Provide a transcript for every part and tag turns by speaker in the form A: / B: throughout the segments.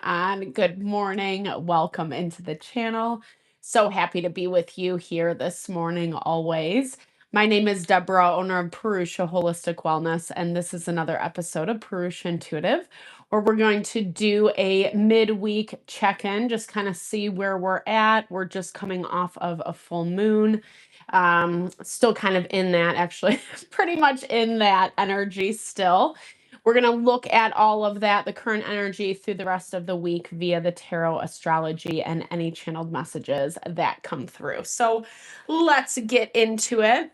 A: on? Good morning. Welcome into the channel. So happy to be with you here this morning, always. My name is Deborah, owner of Purusha Holistic Wellness, and this is another episode of Purusha Intuitive, where we're going to do a midweek check-in, just kind of see where we're at. We're just coming off of a full moon. Still kind of in that, actually, pretty much in that energy still. We're going to look at all of that, the current energy through the rest of the week via the tarot, astrology, and any channeled messages that come through. So let's get into it.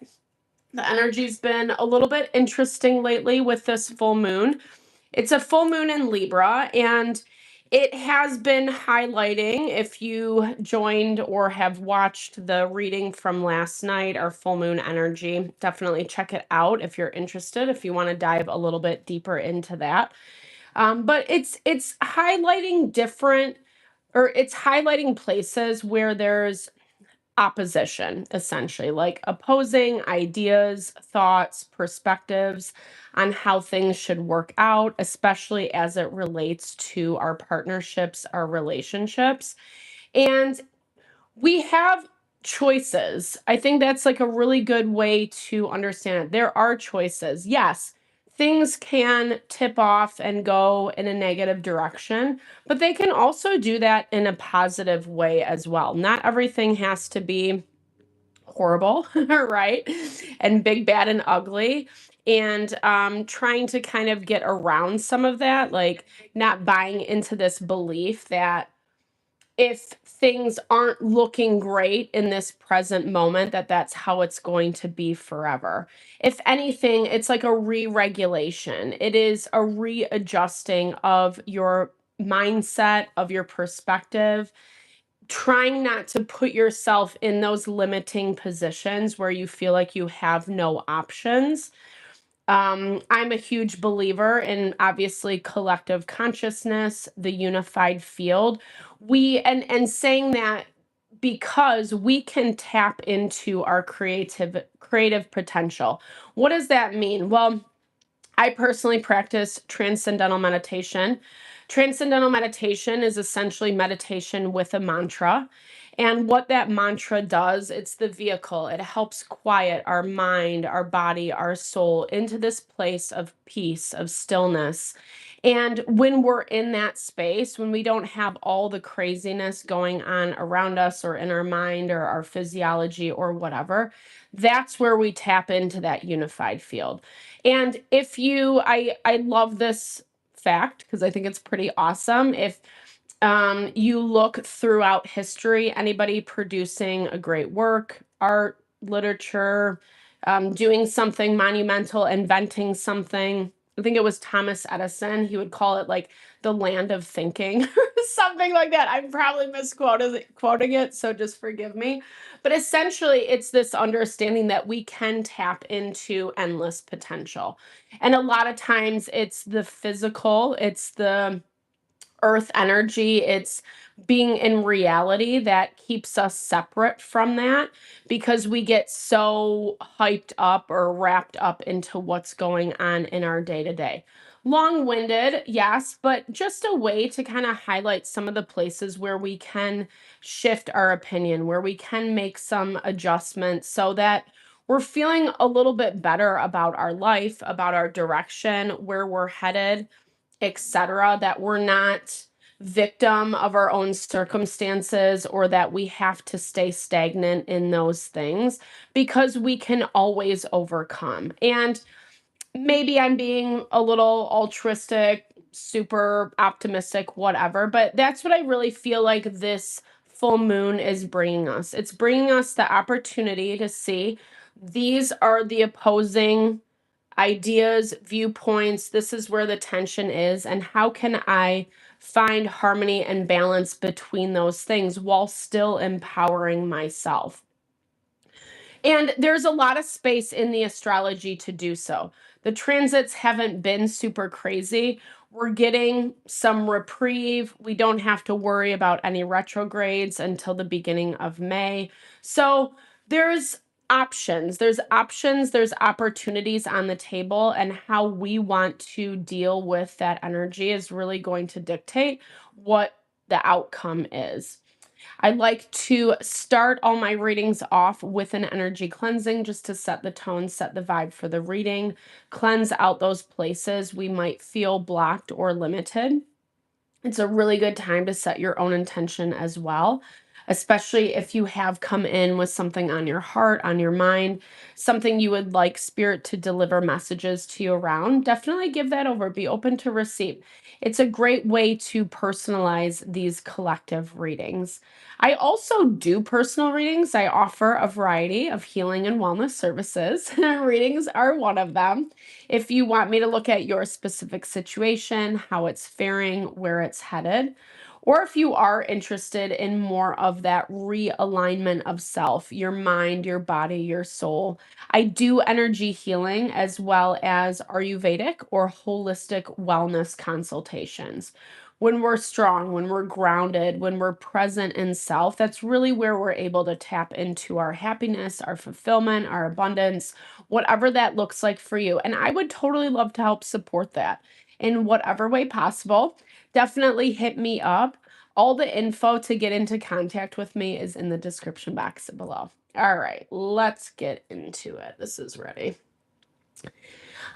A: The energy's been a little bit interesting lately with this full moon. It's a full moon in Libra, and it has been highlighting, if you joined or have watched the reading from last night, our full moon energy, definitely check it out if you're interested, if you want to dive a little bit deeper into that. But it's highlighting different, or it's highlighting places where there's opposition, essentially, like opposing ideas, thoughts, perspectives on how things should work out, especially as it relates to our partnerships, our relationships. And we have choices. I think that's like a really good way to understand it. There are choices. Yes, things can tip off and go in a negative direction, but they can also do that in a positive way as well. Not everything has to be horrible, right? And big, bad, and ugly. And trying to kind of get around some of that, like not buying into this belief that if things aren't looking great in this present moment, that that's how it's going to be forever. If anything, it's like a re-regulation. It is a readjusting of your mindset, of your perspective, trying not to put yourself in those limiting positions where you feel like you have no options. I'm a huge believer in obviously collective consciousness, the unified field. And saying that because we can tap into our creative potential. What does that mean? Well, I personally practice transcendental meditation. Transcendental meditation is essentially meditation with a mantra. And what that mantra does, it's the vehicle. It helps quiet our mind, our body, our soul into this place of peace, of stillness. And when we're in that space, when we don't have all the craziness going on around us or in our mind or our physiology or whatever, that's where we tap into that unified field. And if you, I love this fact because I think it's pretty awesome. If you look throughout history, anybody producing a great work, art, literature, doing something monumental, inventing something. I think it was Thomas Edison. He would call it like the land of thinking, something like that. I'm probably quoting it, so just forgive me. But essentially, it's this understanding that we can tap into endless potential. And a lot of times it's the physical, it's the earth energy, it's being in reality that keeps us separate from that because we get so hyped up or wrapped up into what's going on in our day to day. Long winded, yes, but just a way to kind of highlight some of the places where we can shift our opinion, where we can make some adjustments so that we're feeling a little bit better about our life, about our direction, where we're headed, etc., that we're not victim of our own circumstances or that we have to stay stagnant in those things because we can always overcome. And maybe I'm being a little altruistic, super optimistic, whatever, but that's what I really feel like this full moon is bringing us. It's bringing us the opportunity to see these are the opposing ideas, viewpoints. This is where the tension is. And how can I find harmony and balance between those things while still empowering myself? And there's a lot of space in the astrology to do so. The transits haven't been super crazy. We're getting some reprieve. We don't have to worry about any retrogrades until the beginning of May. So there's options, there's opportunities on the table, and how we want to deal with that energy is really going to dictate what the outcome is. I like to start all my readings off with an energy cleansing just to set the tone, set the vibe for the reading, cleanse out those places we might feel blocked or limited. It's a really good time to set your own intention as well, especially if you have come in with something on your heart, on your mind, something you would like spirit to deliver messages to you around. Definitely give that over. Be open to receive. It's a great way to personalize these collective readings. I also do personal readings. I offer a variety of healing and wellness services. Readings are one of them. If you want me to look at your specific situation, how it's faring, where it's headed, or if you are interested in more of that realignment of self, your mind, your body, your soul, I do energy healing as well as Ayurvedic or holistic wellness consultations. When we're strong, when we're grounded, when we're present in self, that's really where we're able to tap into our happiness, our fulfillment, our abundance, whatever that looks like for you. And I would totally love to help support that in whatever way possible. Definitely hit me up. All the info to get into contact with me is in the description box below. All right, let's get into it. This is ready.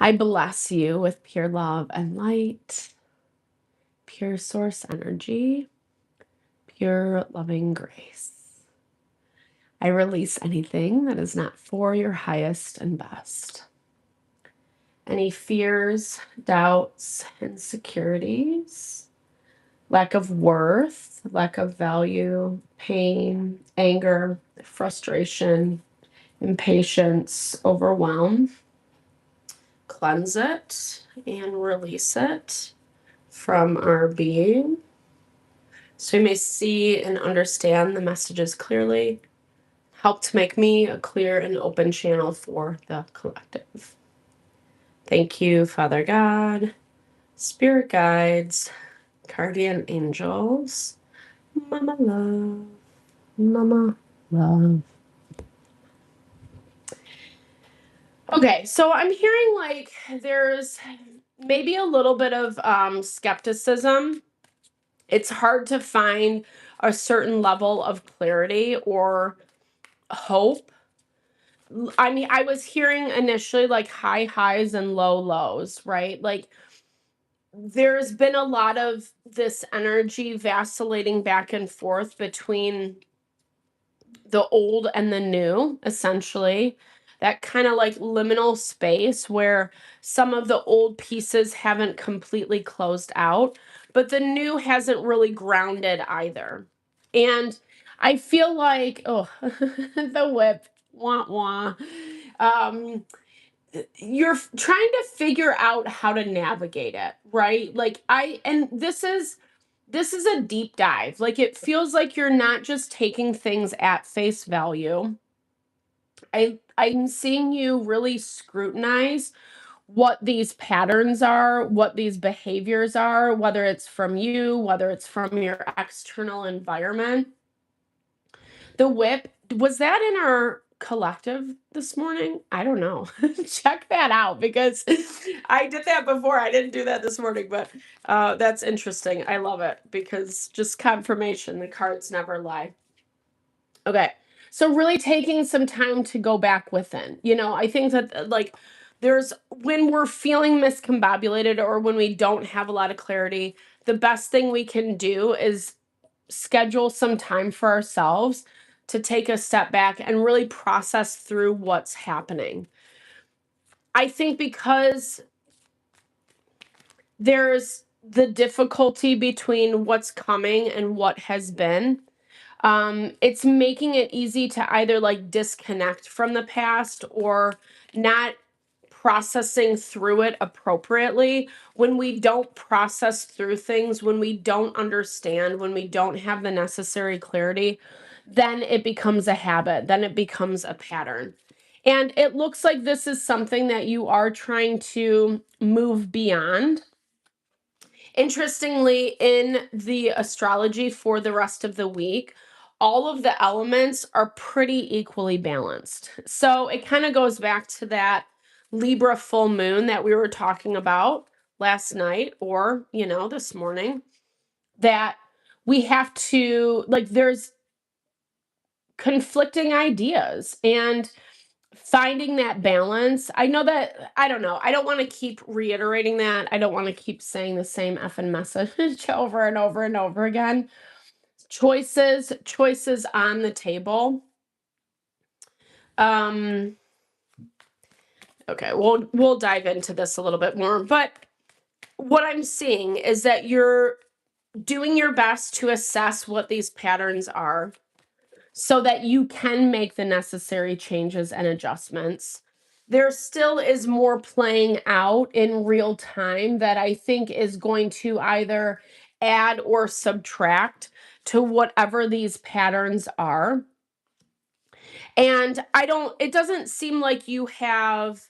A: I bless you with pure love and light, pure source energy, pure loving grace. I release anything that is not for your highest and best. Any fears, doubts, insecurities, lack of worth, lack of value, pain, anger, frustration, impatience, overwhelm, cleanse it and release it from our being so we may see and understand the messages clearly. Help to make me a clear and open channel for the collective. Thank you, Father God, spirit guides, guardian angels, mama love, mama love. Okay, so I'm hearing like there's maybe a little bit of skepticism. It's hard to find a certain level of clarity or hope. I mean, I was hearing initially like high highs and low lows, right? Like there's been a lot of this energy vacillating back and forth between the old and the new, essentially. That kind of like liminal space where some of the old pieces haven't completely closed out, but the new hasn't really grounded either. And I feel like, oh, the whip, wah wah. Um, you're trying to figure out how to navigate it, right? Like and this is a deep dive. Like it feels like you're not just taking things at face value. I'm seeing you really scrutinize what these patterns are, what these behaviors are, whether it's from you, whether it's from your external environment. The whip, was that in our collective this morning? I don't know. Check that out because I did that before. I didn't do that this morning, but that's interesting. I love it because just confirmation, the cards never lie. Okay. So really taking some time to go back within. You know, I think that like there's when we're feeling miscombobulated or when we don't have a lot of clarity, the best thing we can do is schedule some time for ourselves to take a step back and really process through what's happening. I think because there's the difficulty between what's coming and what has been, it's making it easy to either like disconnect from the past or not processing through it appropriately. When we don't process through things, when we don't understand, when we don't have the necessary clarity, then it becomes a habit, then it becomes a pattern. And it looks like this is something that you are trying to move beyond. Interestingly, in the astrology for the rest of the week, all of the elements are pretty equally balanced. So it kind of goes back to that Libra full moon that we were talking about last night or, this morning. that we have to, like, there's conflicting ideas and finding that balance. I know that, I don't know. I don't want to keep reiterating that. I don't want to keep saying the same effing message over and over and over again. Choices on the table. Okay, we'll dive into this a little bit more, but what I'm seeing is that you're doing your best to assess what these patterns are so that you can make the necessary changes and adjustments. There still is more playing out in real time that I think is going to either add or subtract to whatever these patterns are. And it doesn't seem like you have,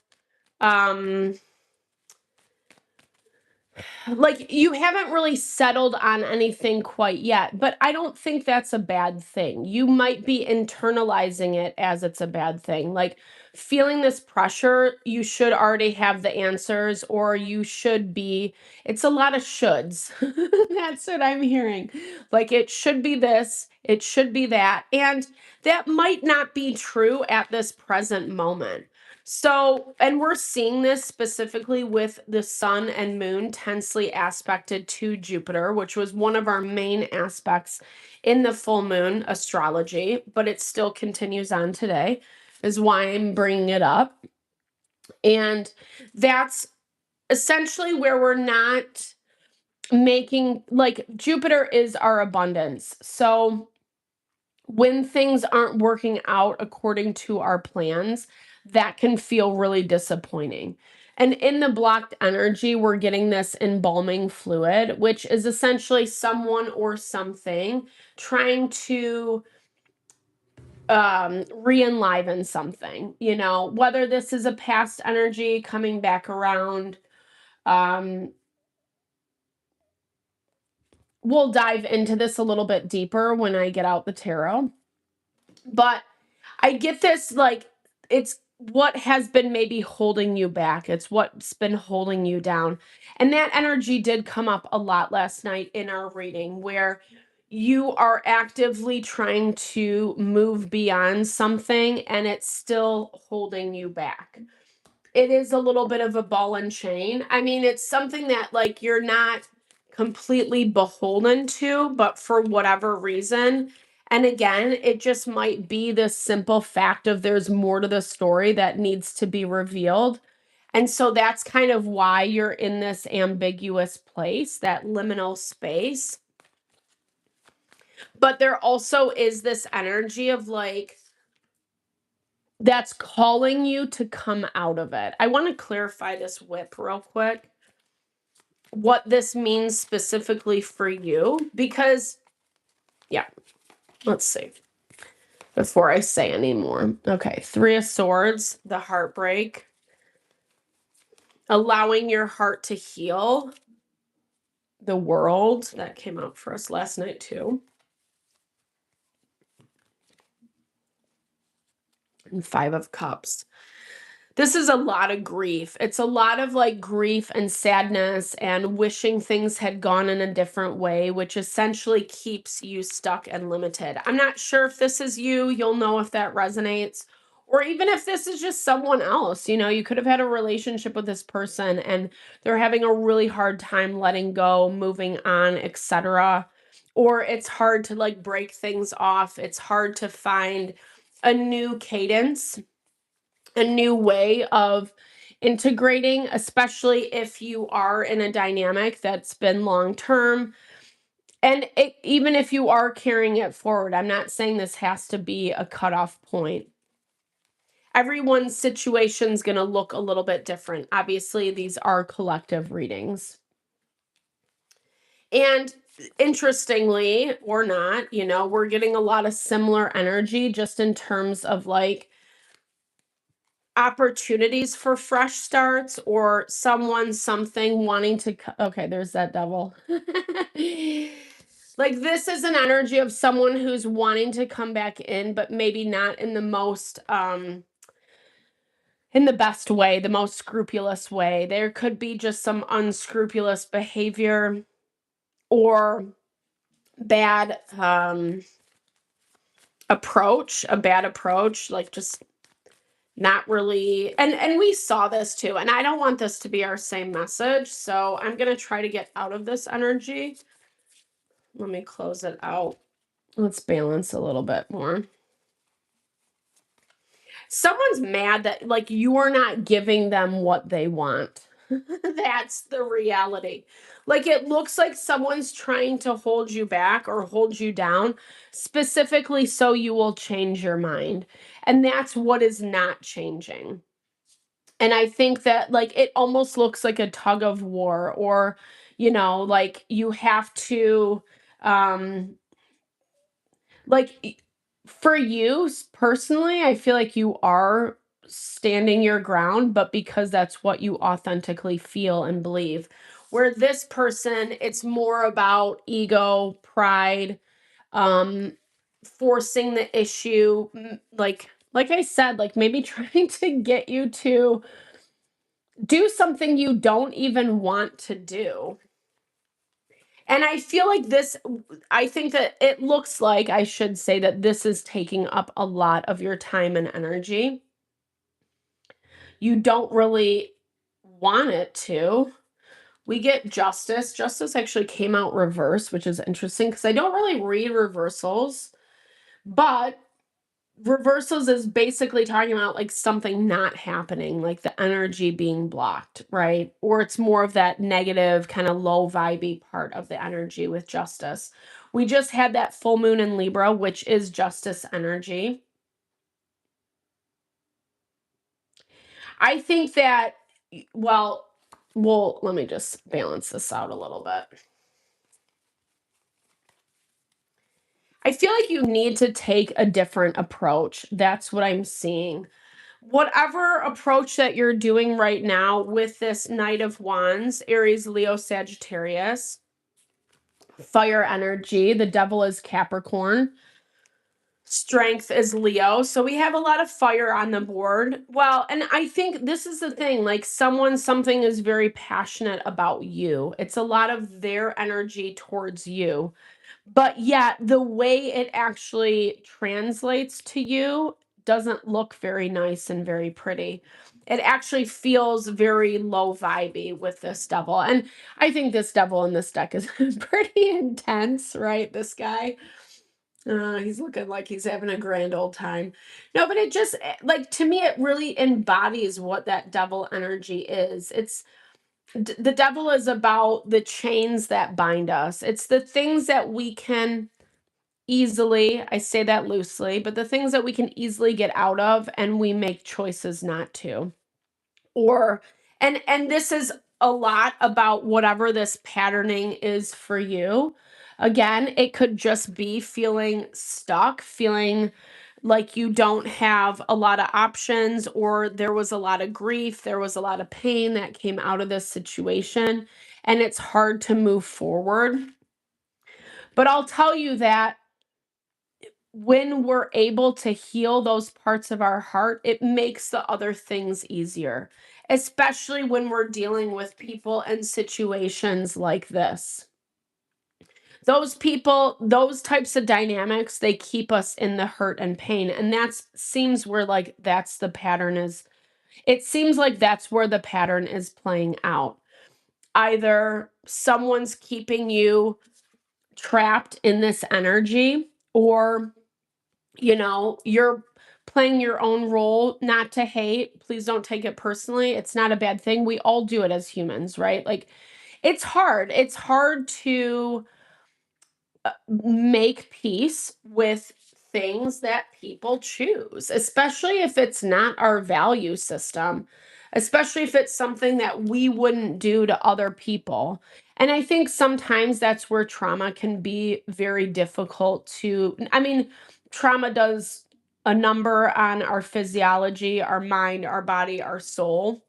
A: like, you haven't really settled on anything quite yet, but I don't think that's a bad thing. You might be internalizing it as it's a bad thing. Like, feeling this pressure, you should already have the answers, or you should be, it's a lot of shoulds. That's what I'm hearing. Like, it should be this, it should be that. And that might not be true at this present moment. So, and we're seeing this specifically with the sun and moon tensely aspected to Jupiter, which was one of our main aspects in the full moon astrology, but it still continues on today, is why I'm bringing it up. And that's essentially where we're not making, like, Jupiter is our abundance. So, when things aren't working out according to our plans, that can feel really disappointing. And in the blocked energy, we're getting this embalming fluid, which is essentially someone or something trying to re-enliven something, whether this is a past energy coming back around. We'll dive into this a little bit deeper when I get out the tarot. But I get this, like, it's what has been maybe holding you back. It's what's been holding you down. And that energy did come up a lot last night in our reading, where you are actively trying to move beyond something and it's still holding you back. It is a little bit of a ball and chain. I mean, it's something that, like, you're not completely beholden to, but for whatever reason. And again, it just might be the simple fact of there's more to the story that needs to be revealed. And so that's kind of why you're in this ambiguous place, that liminal space. But there also is this energy of, like, that's calling you to come out of it. I want to clarify this whip real quick, what this means specifically for you, because, yeah, let's see, before I say any more. Okay, Three of Swords, the heartbreak, allowing your heart to heal, the World, that came out for us last night too. And Five of Cups. This is a lot of grief. It's a lot of, like, grief and sadness and wishing things had gone in a different way, which essentially keeps you stuck and limited. I'm not sure if this is you. You'll know if that resonates. Or even if this is just someone else. You could have had a relationship with this person and they're having a really hard time letting go, moving on, etc. Or it's hard to, like, break things off. It's hard to find a new cadence, a new way of integrating, especially if you are in a dynamic that's been long term. And even if you are carrying it forward, I'm not saying this has to be a cutoff point. Everyone's situation is going to look a little bit different. Obviously, these are collective readings. And interestingly, or not, we're getting a lot of similar energy just in terms of, like, opportunities for fresh starts, or something wanting to okay, there's that devil. Like, this is an energy of someone who's wanting to come back in, but maybe not in the most in the best way, the most scrupulous way. There could be just some unscrupulous behavior, or bad approach, a bad approach, like just not really. And we saw this too. And I don't want this to be our same message. So I'm going to try to get out of this energy. Let me close it out. Let's balance a little bit more. Someone's mad that like you're not giving them what they want. That's the reality. Like it looks like someone's trying to hold you back or hold you down specifically so you will change your mind. And that's what is not changing. And I think that like it almost looks like a tug of war, or like you have to um like for you personally, I feel like you are standing your ground, but because that's what you authentically feel and believe. Where this person, it's more about ego, pride, um, forcing the issue, like I said, like maybe trying to get you to do something you don't even want to do. And I feel like this, I think that it looks like I should say that this is taking up a lot of your time and energy. You don't really want it to. We get justice. Justice actually came out reverse, which is interesting because I don't really read reversals, but reversals is basically talking about like something not happening, like the energy being blocked, right? Or it's more of that negative kind of low vibey part of the energy with justice. We just had that full moon in Libra, which is justice energy. I think that, well, let me just balance this out a little bit. I feel like you need to take a different approach. That's what I'm seeing. Whatever approach that you're doing right now with this Knight of Wands, Aries, Leo, Sagittarius, fire energy, the devil is Capricorn, strength is Leo. So we have a lot of fire on the board. Well, and I think this is the thing, like something is very passionate about you. It's a lot of their energy towards you. But yet the way it actually translates to you doesn't look very nice and very pretty. It actually feels very low vibey with this devil. And I think this devil in this deck is pretty intense, right? This guy. He's looking like he's having a grand old time. No, but it just like to me, it really embodies what that devil energy is. The devil is about the chains that bind us. It's the things that we can easily, I say that loosely, but the things that we can easily get out of and we make choices not to. Or and this is a lot about whatever this patterning is for you. Again, it could just be feeling stuck, feeling like you don't have a lot of options, or there was a lot of grief, there was a lot of pain that came out of this situation, and it's hard to move forward. But I'll tell you that when we're able to heal those parts of our heart, it makes the other things easier, especially when we're dealing with people and situations like this. Those people, those types of dynamics, they keep us in the hurt and pain. And that seems where like that's the pattern is. It seems like that's where the pattern is playing out. Either someone's keeping you trapped in this energy, or you're playing your own role. Not to hate, please don't take it personally. It's not a bad thing. We all do it as humans, right? Like it's hard. It's hard to make peace with things that people choose, especially if it's not our value system, especially if it's something that we wouldn't do to other people. And I think sometimes that's where trauma can be very difficult to, I mean, trauma does a number on our physiology, our mind, our body, our soul.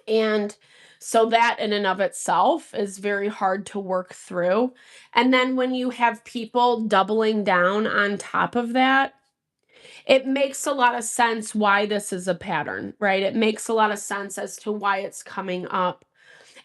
A: And so that in and of itself is very hard to work through. And then when you have people doubling down on top of that, it makes a lot of sense why this is a pattern, right? It makes a lot of sense as to why it's coming up.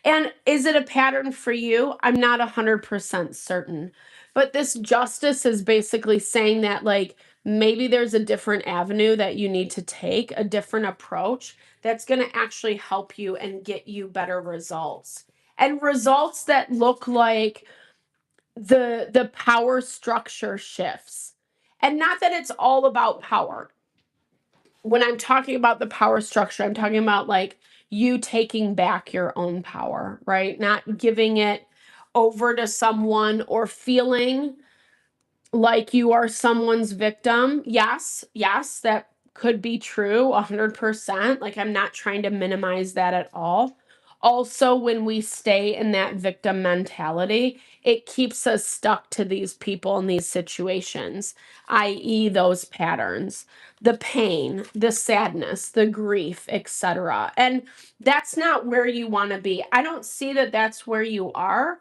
A: And is it a pattern for you? I'm not 100% certain. But this justice is basically saying that, like, maybe there's a different avenue that you need to take, a different approach that's going to actually help you and get you better results. And results that look like the power structure shifts. And not that it's all about power. When I'm talking about the power structure, I'm talking about like you taking back your own power, right? Not giving it over to someone or feeling like you are someone's victim. Yes, yes, that could be true 100%. Like, I'm not trying to minimize that at all. Also, when we stay in that victim mentality, it keeps us stuck to these people and these situations, i.e., those patterns, the pain, the sadness, the grief, etc. And that's not where you want to be. I don't see that that's where you are.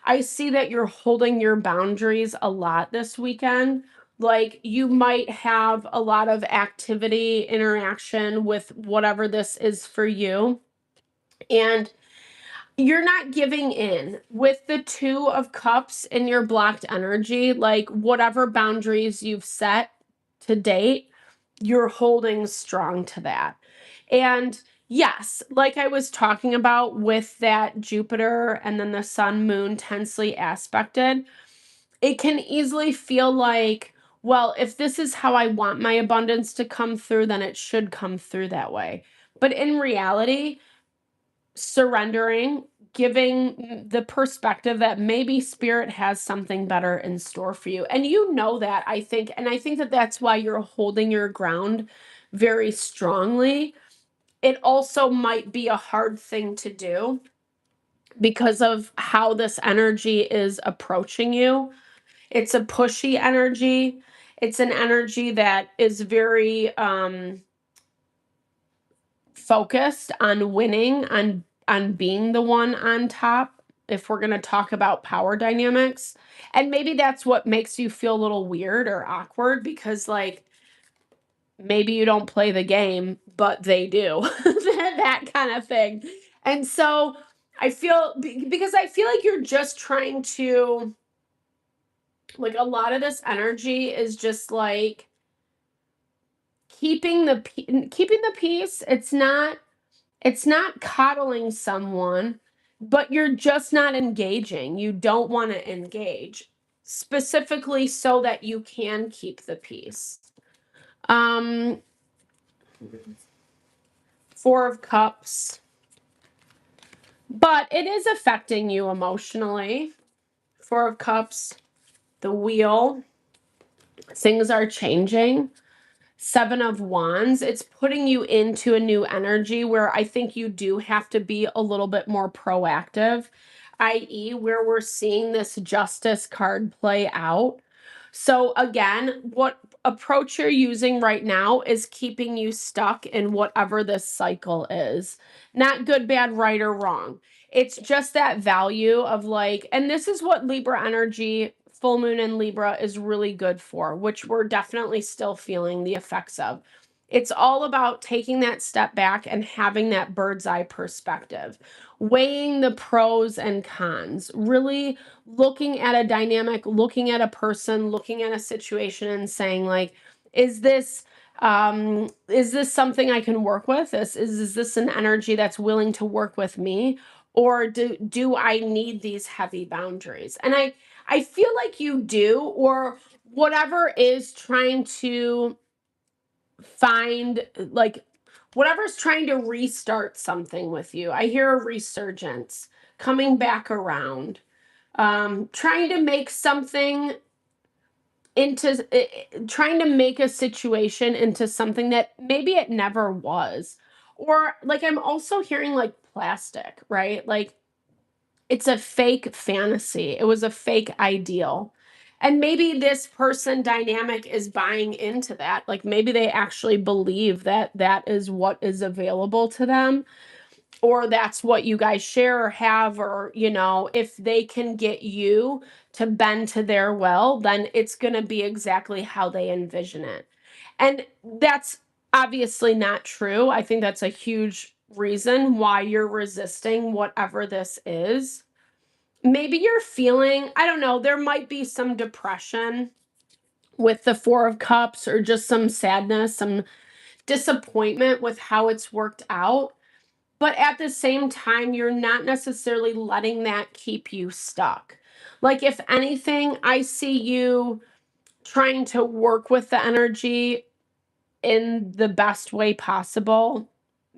A: I see that you're holding your boundaries a lot this weekend. Like, you might have a lot of activity, interaction with whatever this is for you. And you're not giving in with the Two of Cups in your blocked energy. Like, whatever boundaries you've set to date, you're holding strong to that. And yes, like I was talking about with that Jupiter and then the sun moon tensely aspected, it can easily feel like, well, if this is how I want my abundance to come through, then it should come through that way. But in reality, surrendering, giving the perspective that maybe spirit has something better in store for you. And you know that, I think, and I think that that's why you're holding your ground very strongly. It also might be a hard thing to do because of how this energy is approaching you. It's a pushy energy. It's an energy that is very focused on winning, on being the one on top, if we're going to talk about power dynamics. And maybe that's what makes you feel a little weird or awkward, because like maybe you don't play the game, but they do. That kind of thing. And so I feel, because I feel like you're just trying to, like, a lot of this energy is just like keeping the peace. It's not coddling someone, but you're just not engaging. You don't want to engage specifically so that you can keep the peace. um Four of Cups, but it is affecting you emotionally. Four of Cups, the Wheel, things are changing. Seven of Wands, it's putting you into a new energy where I think you do have to be a little bit more proactive, i.e., where we're seeing this Justice card play out. So again, what approach you're using right now is keeping you stuck in whatever this cycle is. Not good, bad, right, or wrong. It's just that value of like, and this is what Libra energy, full moon in Libra, is really good for, which we're definitely still feeling the effects of. It's all about taking that step back and having that bird's eye perspective, weighing the pros and cons, really looking at a dynamic, looking at a person, looking at a situation and saying like, is this something I can work with? Is this an energy that's willing to work with me? Or do I need these heavy boundaries? And I feel like you do, or whatever is trying to find, like, whatever's trying to restart something with you. I hear a resurgence coming back around, trying to make something into, trying to make a situation into something that maybe it never was. Or like, I'm also hearing like plastic, right? Like, it's a fake fantasy. It was a fake ideal. And maybe this person dynamic is buying into that. Like, maybe they actually believe that that is what is available to them, or that's what you guys share or have, or, if they can get you to bend to their will, then it's going to be exactly how they envision it. And that's obviously not true. I think that's a huge reason why you're resisting whatever this is. maybe you're feeling, I don't know, there might be some depression with the Four of Cups, or just some sadness, some disappointment with how it's worked out. But at the same time, you're not necessarily letting that keep you stuck. Like, if anything, I see you trying to work with the energy in the best way possible.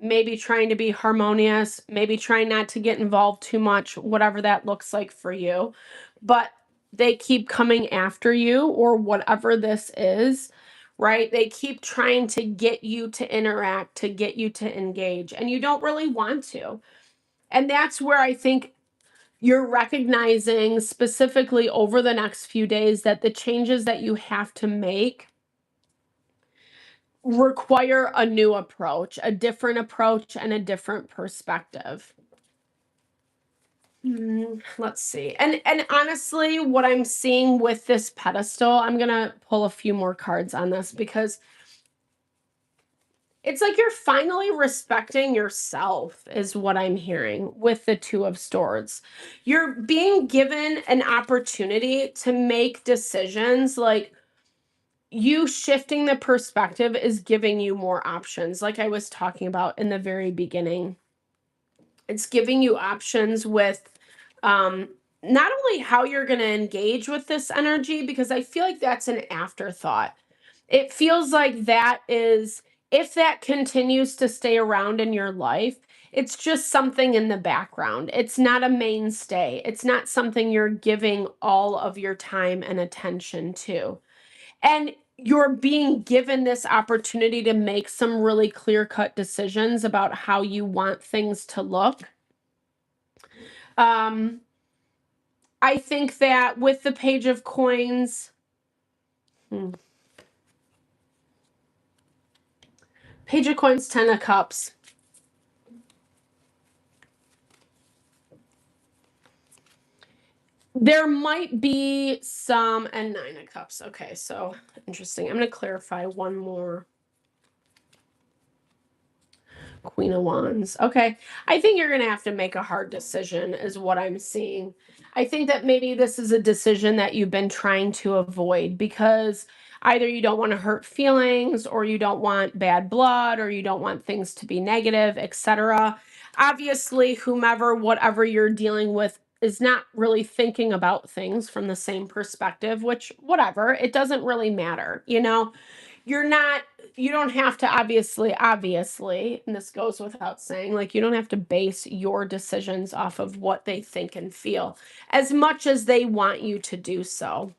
A: Maybe trying to be harmonious, maybe trying not to get involved too much, whatever that looks like for you. But they keep coming after you, or whatever this is, right? They keep trying to get you to interact, to get you to engage, and you don't really want to. And that's where I think you're recognizing, specifically over the next few days, that the changes that you have to make require a new approach, a different approach, and a different perspective. Let's see. And honestly, what I'm seeing with this pedestal, I'm going to pull a few more cards on this, because it's like you're finally respecting yourself, is what I'm hearing with the Two of Swords. You're being given an opportunity to make decisions. Like, you shifting the perspective is giving you more options, like I was talking about in the very beginning. It's giving you options with not only how you're going to engage with this energy, because I feel like that's an afterthought. It feels like that is, if that continues to stay around in your life, it's just something in the background. It's not a mainstay. It's not something you're giving all of your time and attention to. And you're being given this opportunity to make some really clear-cut decisions about how you want things to look. I think that with the Page of Coins, Page of Coins, Ten of Cups, there might be some, and Nine of Cups. Okay, so interesting. I'm going to clarify one more. Queen of Wands. Okay. I think you're going to have to make a hard decision, is what I'm seeing. I think that maybe this is a decision that you've been trying to avoid, because either you don't want to hurt feelings, or you don't want bad blood, or you don't want things to be negative, etc. Obviously, whomever, whatever you're dealing with, is not really thinking about things from the same perspective, which, whatever, it doesn't really matter. You're not, you don't have to, obviously, and this goes without saying, like, you don't have to base your decisions off of what they think and feel, as much as they want you to do so.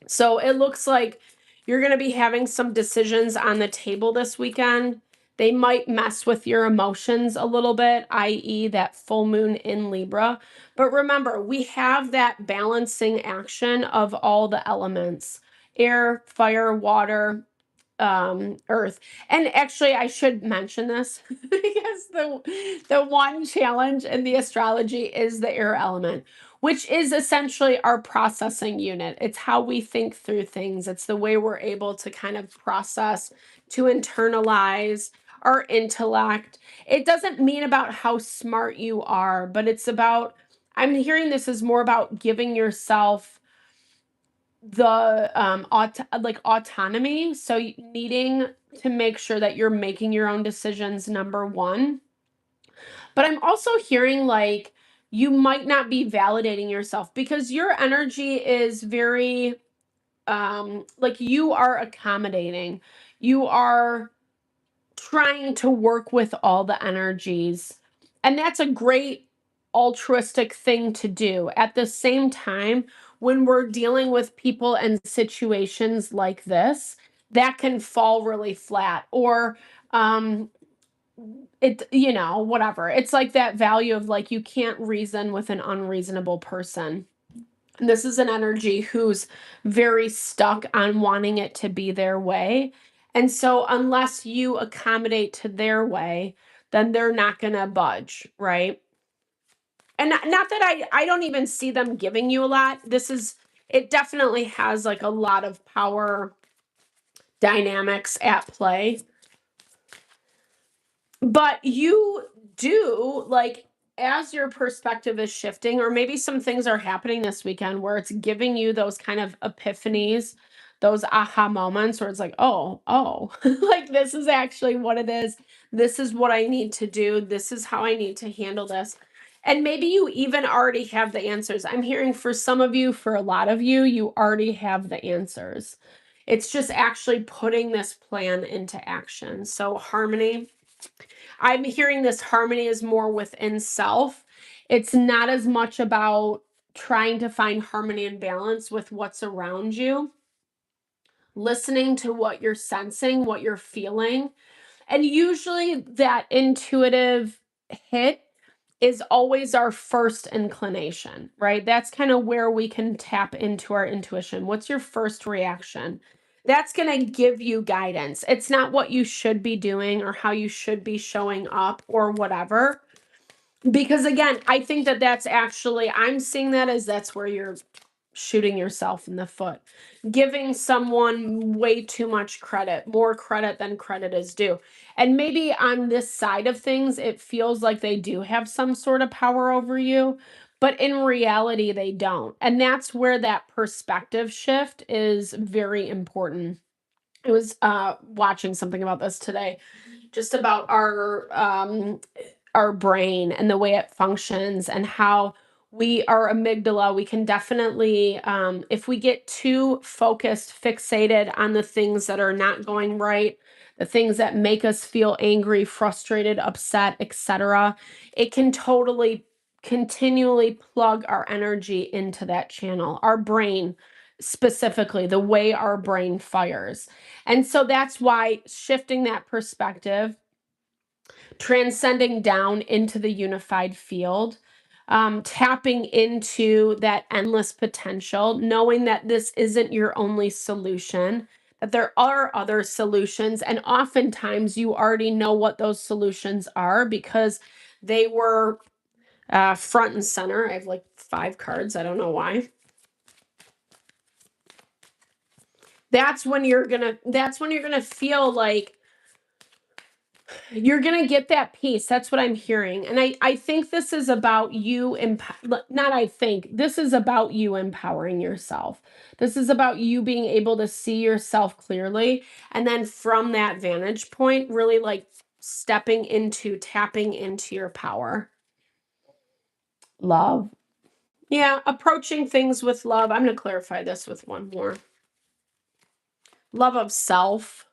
A: So it looks like you're going to be having some decisions on the table this weekend. They might mess with your emotions a little bit, i.e. that full moon in Libra. But remember, we have that balancing action of all the elements: air, fire, water, earth. And actually, I should mention this because the one challenge in the astrology is the air element, which is essentially our processing unit. It's how we think through things. It's the way we're able to kind of process, to internalize our intellect. It doesn't mean about how smart you are, but it's about, I'm hearing this is more about giving yourself the autonomy. So needing to make sure that you're making your own decisions, number one. But I'm also hearing like you might not be validating yourself, because your energy is very like, you are accommodating. You are trying to work with all the energies. And that's a great altruistic thing to do. At the same time, when we're dealing with people and situations like this, that can fall really flat, or whatever. It's like that value of, like, you can't reason with an unreasonable person. This is an energy who's very stuck on wanting it to be their way. And so unless you accommodate to their way, then they're not going to budge, right? And not that I don't even see them giving you a lot. It definitely has like a lot of power dynamics at play. But you do, like, as your perspective is shifting, or maybe some things are happening this weekend where it's giving you those kind of epiphanies, those aha moments where it's like, oh, like this is actually what it is. This is what I need to do. This is how I need to handle this. And maybe you even already have the answers. I'm hearing for some of you, for a lot of you, you already have the answers. It's just actually putting this plan into action. So, harmony. I'm hearing this harmony is more within self. It's not as much about trying to find harmony and balance with what's around you, listening to what you're sensing, what you're feeling. And usually that intuitive hit is always our first inclination, right? That's kind of where we can tap into our intuition. What's your first reaction? That's going to give you guidance. It's not what you should be doing or how you should be showing up or whatever. Because again, I think that that's actually, I'm seeing that as that's where you're shooting yourself in the foot, giving someone way too much credit, more credit than credit is due. And maybe on this side of things, it feels like they do have some sort of power over you, but in reality, they don't. And that's where that perspective shift is very important. I was watching something about this today, just about our brain and the way it functions and how our amygdala, we can definitely, if we get too focused, fixated on the things that are not going right, the things that make us feel angry, frustrated, upset, etc., it can totally continually plug our energy into that channel, our brain specifically, the way our brain fires. And so that's why shifting that perspective, transcending down into the unified field, tapping into that endless potential, knowing that this isn't your only solution, that there are other solutions. And oftentimes you already know what those solutions are because they were front and center. I have like 5 cards. I don't know why. That's when you're gonna feel like you're going to get that peace. That's what I'm hearing. And I think this is about you, this is about you empowering yourself. This is about you being able to see yourself clearly. And then from that vantage point, really like tapping into your power. Love. Yeah, approaching things with love. I'm going to clarify this with one more. Love of self.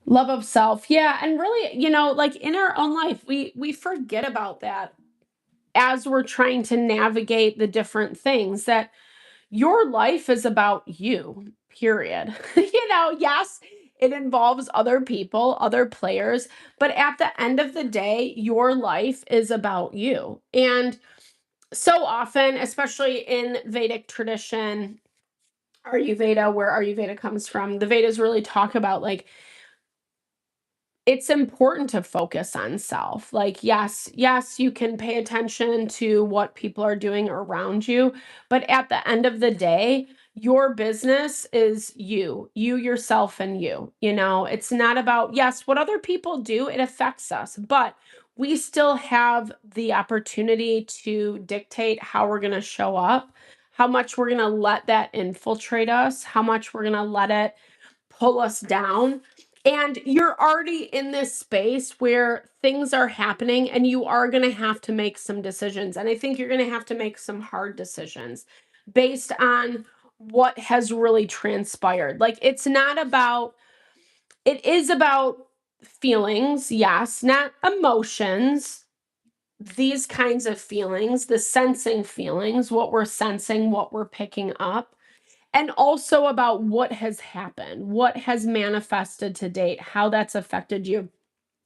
A: Love of self. Yeah. And really, like in our own life, we forget about that as we're trying to navigate the different things, that your life is about you, period. Yes, it involves other people, other players, but at the end of the day, your life is about you. And so often, especially in Vedic tradition, Ayurveda, where Ayurveda comes from, the Vedas really talk about like, it's important to focus on self. Like, yes, you can pay attention to what people are doing around you, but at the end of the day, your business is you, yourself, and you. It's not about, yes, what other people do, it affects us, but we still have the opportunity to dictate how we're going to show up, how much we're going to let that infiltrate us, how much we're going to let it pull us down. And you're already in this space where things are happening and you are going to have to make some decisions. And I think you're going to have to make some hard decisions based on what has really transpired. Like, it is about feelings, yes, not emotions. These kinds of feelings, the sensing feelings, what we're sensing, what we're picking up, and also about what has happened, what has manifested to date, how that's affected you,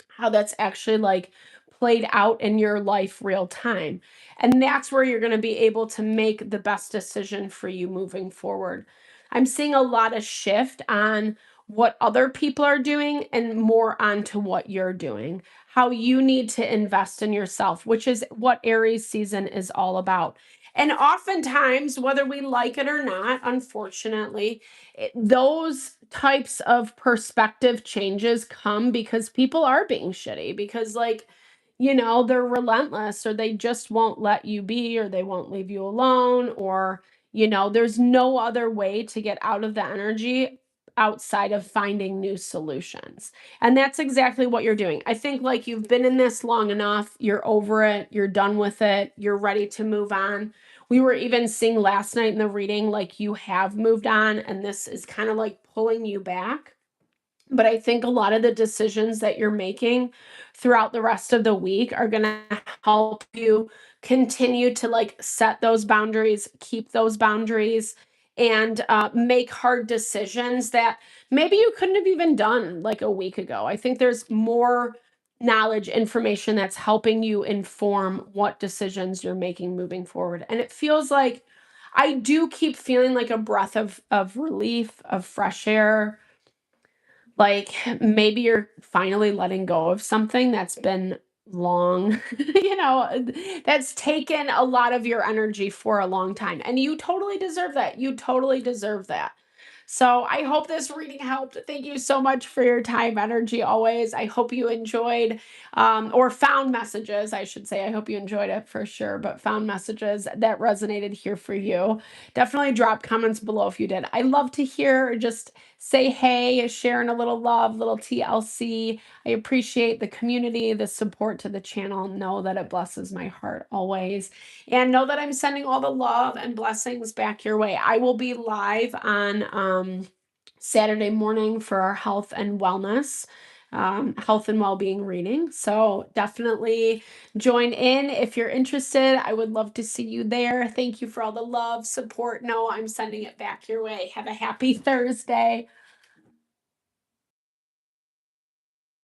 A: how that's actually like played out in your life real time. And that's where you're going to be able to make the best decision for you moving forward. I'm seeing a lot of shift on what other people are doing and more onto what you're doing, how you need to invest in yourself, which is what Aries season is all about. And oftentimes, whether we like it or not, unfortunately, those types of perspective changes come because people are being shitty, because like, they're relentless, or they just won't let you be, or they won't leave you alone, or, there's no other way to get out of the energy outside of finding new solutions. And that's exactly what you're doing. I think like you've been in this long enough, you're over it, you're done with it, you're ready to move on. We were even seeing last night in the reading, like you have moved on, and this is kind of like pulling you back. But I think a lot of the decisions that you're making throughout the rest of the week are going to help you continue to like set those boundaries, keep those boundaries, and make hard decisions that maybe you couldn't have even done like a week ago. I think there's more knowledge, information that's helping you inform what decisions you're making moving forward. And it feels like I do keep feeling like a breath of relief, of fresh air, like maybe you're finally letting go of something that's been long, that's taken a lot of your energy for a long time. And you totally deserve that. You totally deserve that. So I hope this reading helped. Thank you so much for your time, energy, always. I hope you enjoyed, or found messages, I should say. I hope you enjoyed it for sure, but found messages that resonated here for you. Definitely drop comments below if you did. I love to hear, just say hey, sharing a little love, little TLC. I appreciate the community, the support to the channel. Know that it blesses my heart always. And know that I'm sending all the love and blessings back your way. I will be live on Saturday morning for our health and wellness, health and well-being reading. So definitely join in if you're interested. I would love to see you there. Thank you for all the love, support. No, I'm sending it back your way. Have a happy Thursday.